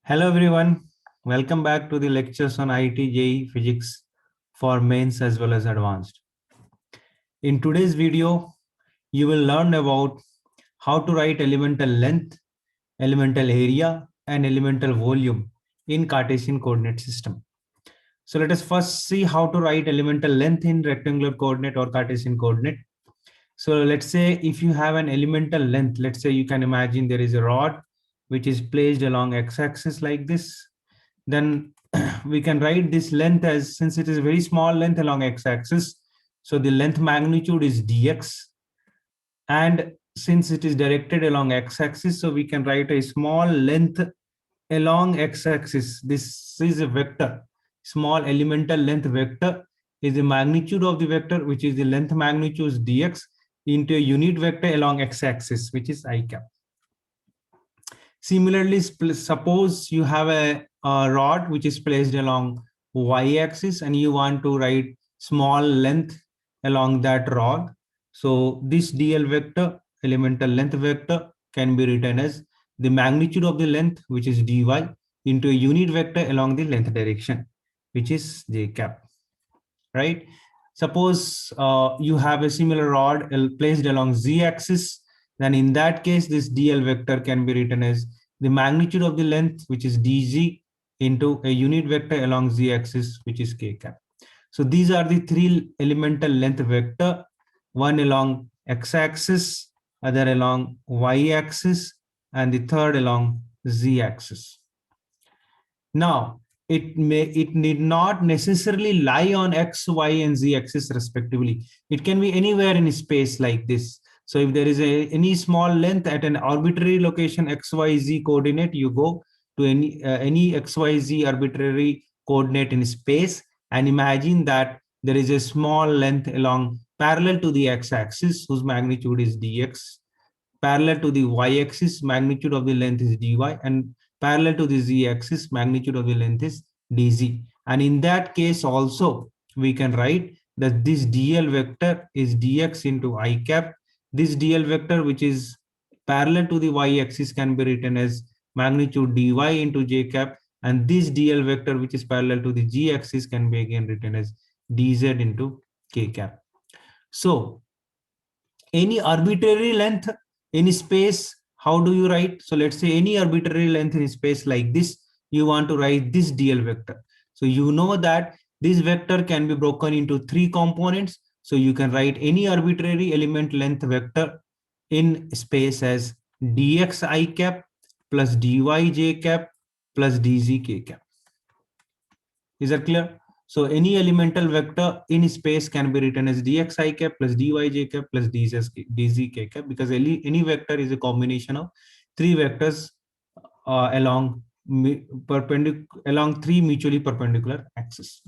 Hello everyone, welcome back to the lectures on IIT JEE Physics for mains as well as advanced. In today's video, you will learn about how to write elemental length, elemental area and elemental volume in Cartesian coordinate system. So let us first see how to write elemental length in rectangular coordinate or Cartesian coordinate. So let's say if you have an elemental length, let's say you can imagine there is a rod which is placed along x-axis like this. Then we can write this length as, since it is a very small length along x-axis, so the length magnitude is dx, and since it is directed along x-axis, so we can write a small length along x-axis. This is a vector. Small elemental length vector is the magnitude of the vector, which is the length magnitude is dx, into a unit vector along x-axis, which is I cap. Similarly, suppose you have a rod which is placed along y-axis and you want to write small length along that rod. So this dl vector, elemental length vector, can be written as the magnitude of the length, which is dy, into a unit vector along the length direction, which is j cap, right? Suppose you have a similar rod placed along z-axis, then in that case, this dl vector can be written as the magnitude of the length, which is dz, into a unit vector along z-axis, which is k cap. So these are the three elemental length vector, one along x-axis, other along y-axis, and the third along z-axis. Now, it need not necessarily lie on x, y, and z axis respectively. It can be anywhere in space like this. So if there is any small length at an arbitrary location x, y, z coordinate, you go to any x, y, z arbitrary coordinate in space and imagine that there is a small length along parallel to the x-axis whose magnitude is dx, parallel to the y-axis, magnitude of the length is dy, and parallel to the z-axis, magnitude of the length is dz. And in that case also, we can write that this dl vector is dx into I cap. This dl vector, which is parallel to the y-axis, can be written as magnitude dy into j cap. And this dl vector, which is parallel to the g-axis, can be again written as dz into k cap. So any arbitrary length in space, how do you write? So let's say any arbitrary length in space like this, you want to write this dl vector. So you know that this vector can be broken into three components. So you can write any arbitrary element length vector in space as dx I cap plus dy j cap plus dz k cap. Is that clear? So any elemental vector in space can be written as dx I cap plus dy j cap plus dz k cap, because any vector is a combination of three vectors along three mutually perpendicular axes.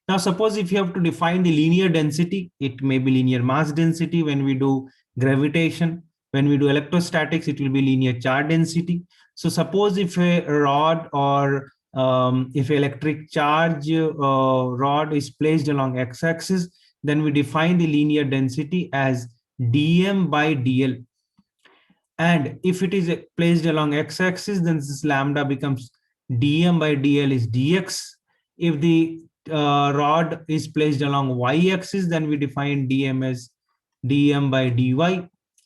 Now, suppose if you have to define the linear density, it may be linear mass density when we do gravitation. When we do electrostatics, it will be linear charge density. So suppose if a rod or if electric charge rod is placed along x-axis, then we define the linear density as dm by dl. And if it is placed along x-axis, then this lambda becomes dm by dl is dx. If the rod is placed along y-axis, then we define dm as dm by dy.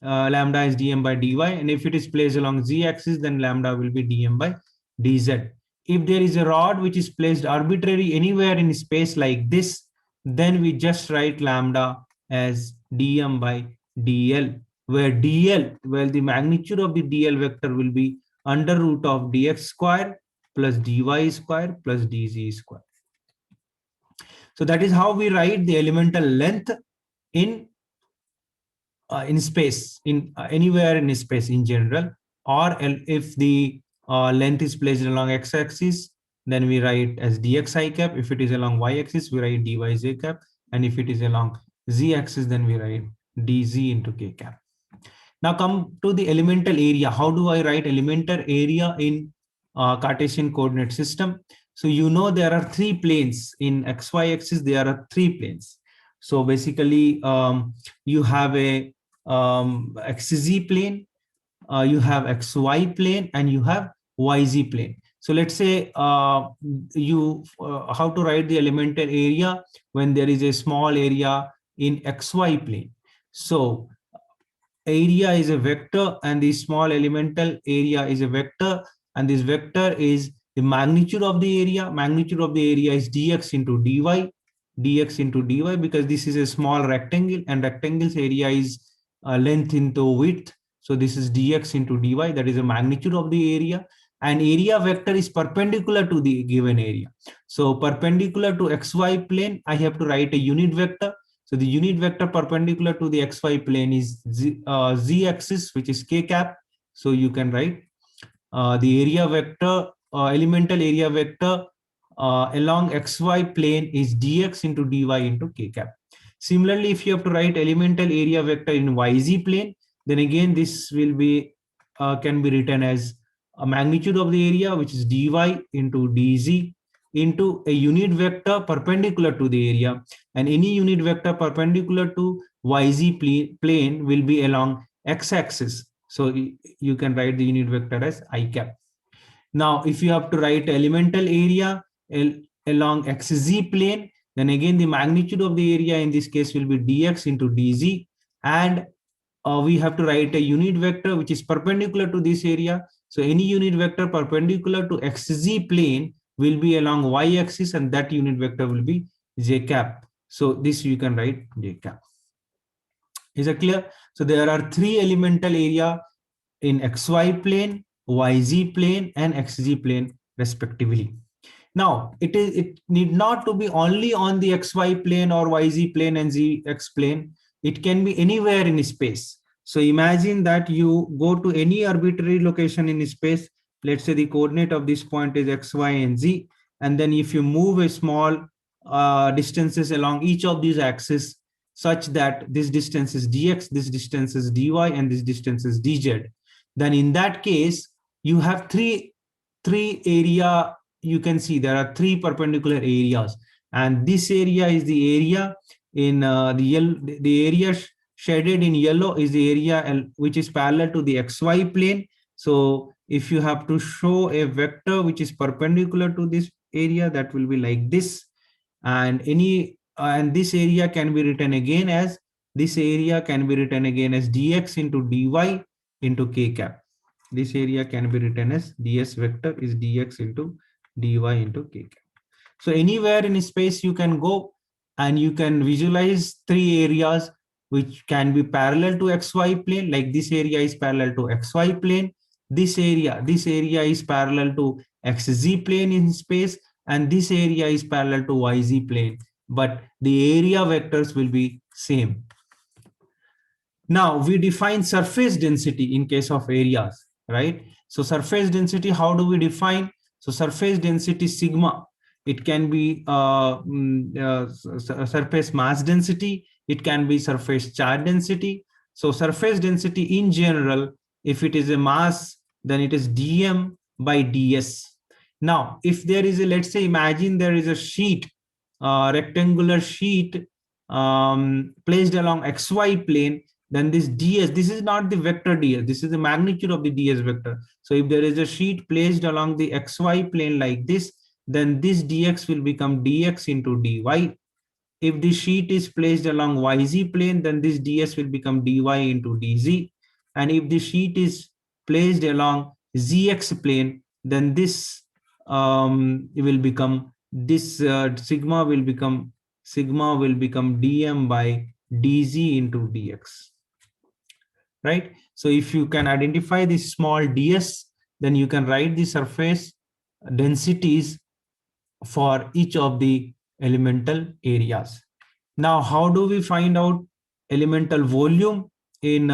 Lambda is dm by dy. And if it is placed along z-axis, then lambda will be dm by dz. If there is a rod which is placed arbitrary anywhere in space like this, then we just write lambda as dm by dl, where the magnitude of the dl vector will be under root of dx square plus dy square plus dz square. So that is how we write the elemental length in space, in anywhere in space in general. Or if the length is placed along x-axis, then we write as dx I cap. If it is along y-axis, we write dy j cap. And if it is along z-axis, then we write dz into k cap. Now come to the elemental area. How do I write elemental area in Cartesian coordinate system? So you know there are three planes in xy axis. There are three planes. So basically, you have a xz plane, you have xy plane, and you have yz plane. So let's say how to write the elemental area when there is a small area in XY plane. So area is a vector and the small elemental area is a vector, and this vector is the magnitude of the area. Magnitude of the area is dx into dy, because this is a small rectangle and rectangle's area is length into width. So this is dx into dy, that is the magnitude of the area. And area vector is perpendicular to the given area. So perpendicular to xy plane, I have to write a unit vector. So the unit vector perpendicular to the xy plane is z axis, which is k cap. So you can write the area vector, elemental area vector along xy plane is dx into dy into k cap. Similarly, if you have to write elemental area vector in yz plane, then again this will be can be written as a magnitude of the area, which is dy into dz into a unit vector perpendicular to the area, and any unit vector perpendicular to yz plane will be along x-axis. So you can write the unit vector as I cap. Now, if you have to write elemental area along xz plane, then again the magnitude of the area in this case will be dx into dz, and we have to write a unit vector which is perpendicular to this area. So any unit vector perpendicular to xz plane will be along y-axis, and that unit vector will be j cap. So this you can write j cap. Is it clear? So there are three elemental area in xy plane, yz plane, and xz plane respectively. Now it need not to be only on the xy plane or yz plane and zx plane. It can be anywhere in space. So imagine that you go to any arbitrary location in space. Let's say the coordinate of this point is x, y, and z, and then if you move a small distances along each of these axes, such that this distance is dx, this distance is dy, and this distance is dz, then in that case you have three area. You can see there are three perpendicular areas, and this area is the area in the area shaded in yellow is the area which is parallel to the xy plane. So if you have to show a vector which is perpendicular to this area, that will be like this, and and this area can be written again as dx into dy into k cap. This area can be written as ds vector is dx into dy into k cap. So anywhere in space you can go and you can visualize three areas which can be parallel to xy plane. Like this area is parallel to xy plane. This area is parallel to xz plane in space, and this area is parallel to yz plane. But the area vectors will be same. Now we define surface density in case of areas, right? So surface density, how do we define? So surface density sigma, it can be surface mass density, it can be surface charge density. So surface density in general, if it is a mass, then it is dm by ds. Now if there is a, let's say imagine there is a sheet, rectangular sheet placed along xy plane, then this ds, this is not the vector ds, this is the magnitude of the ds vector. So if there is a sheet placed along the xy plane like this, then this dx will become dx into dy. If the sheet is placed along yz plane, then this ds will become dy into dz. And if the sheet is placed along zx plane, then this will become this sigma will become dm by dz into dx. Right? So if you can identify this small ds, then you can write the surface densities for each of the elemental areas. Now, how do we find out elemental volume in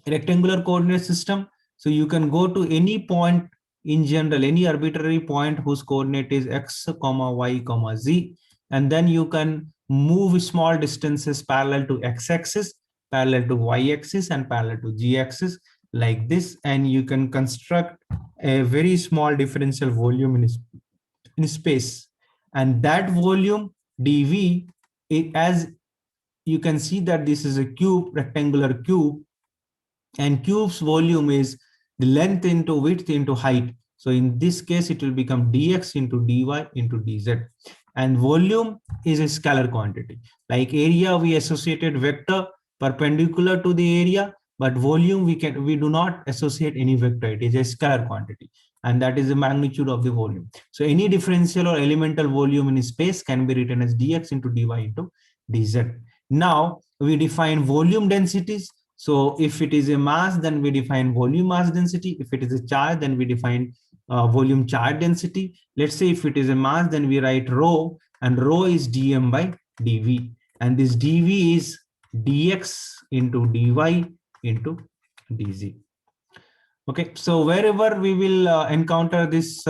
rectangular coordinate system? So you can go to any point in general, any arbitrary point whose coordinate is x, y, z, and then you can move small distances parallel to x-axis, parallel to y-axis, and parallel to g-axis like this, and you can construct a very small differential volume in space. And that volume dv, as you can see that this is a cube, rectangular cube, and cube's volume is the length into width into height. So in this case, it will become dx into dy into dz. And volume is a scalar quantity. Like area, we associated vector perpendicular to the area, but volume we do not associate any vector. It is a scalar quantity, and that is the magnitude of the volume. So any differential or elemental volume in space can be written as dx into dy into dz. Now we define volume densities. So if it is a mass, then we define volume mass density. If it is a charge, then we define volume charge density. Let's say if it is a mass, then we write rho, and rho is dm by dv, and this dv is dx into dy into dz. Okay, so wherever we will encounter this,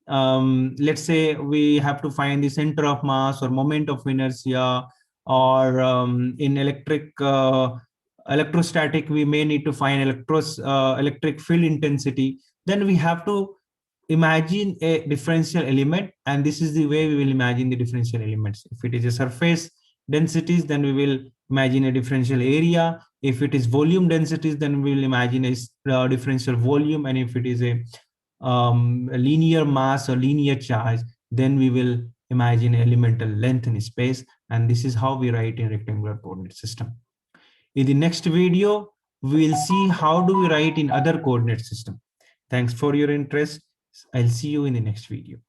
let's say we have to find the center of mass or moment of inertia, or in electrostatic, we may need to find electric field intensity. Then we have to imagine a differential element, and this is the way we will imagine the differential elements. If it is a surface densities, then we will imagine a differential area. If it is volume densities, then we will imagine a differential volume. And if it is a linear mass or linear charge, then we will imagine elemental length in space. And this is how we write in rectangular coordinate system. In the next video, we will see how do we write in other coordinate system. Thanks for your interest. I'll see you in the next video.